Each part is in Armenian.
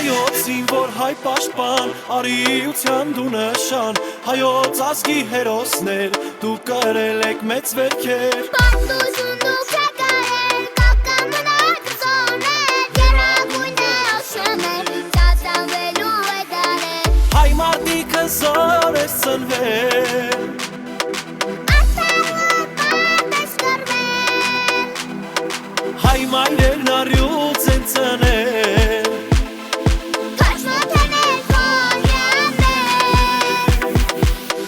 հայոցին, որ հայ պաշտպան, արիության դու նշան, հայոց ազգի հերոսներ, դու կրել եք մեծ վերքեր։ Պատմություն դուք եք արել, կապկա մնաք զոնել, երագույն է աշանել, ծածանվելու է դարել։ Հայ մարդիկը զոր ես ծնվել, Արտահը պատ ես կրվել, հայ մայրերն առյուծ են ծնել, Քաչմոթերներ քոնյաններ,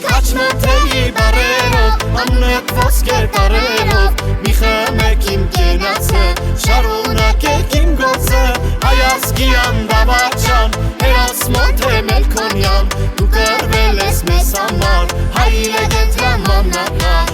Քաչմոթերի բարերով, աննետ ոսկեր տարերով, մի խմեք իմ կենացը, շարունակեք իմ գործը, հայ ազգի անդավաճան, հերոս Մոթե Մելքոնյան, դու կռվել ես մեզ համար, հայ լեգենդ հրամանատար։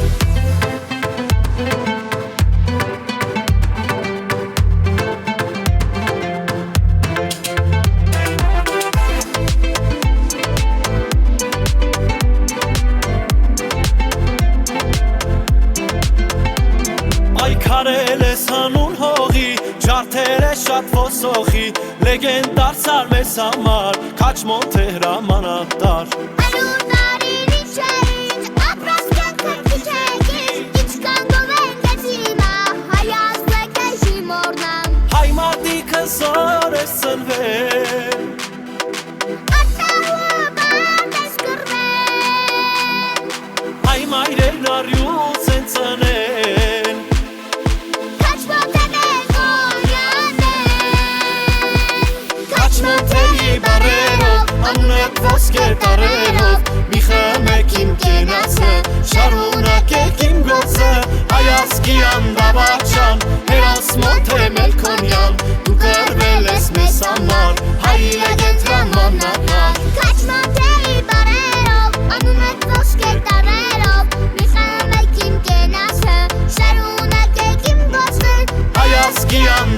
Այքարել ես հանուն հողի, ջարդել ես շատ ոսոխի, լեգենդ դարձար մեզ համար, Քաչմոթե հրամանատար։ Անուր տարին ինչ է ինչ, ապրած կյանքը քիչ է քիչ, ինչքան գովենք ես հիմա, հայ ազգ է շիմորնամ, Հայ մարդիկը զոր ես ծնվել, Արտահը պատ ես կրվել, հայ մայրերն առյուծ են ծնել, Քաչմոթերներ քոնյաններ, Քաչմոթերի բարերով, աննետ ոսկեր տարերով, մի խմեք իմ կենացը, շարունակեք իմ գործը, հայ ազգի անդավաճան, հերոս Մոթե Մելքոնյան, դու կռվել ես մեզ համար, հայ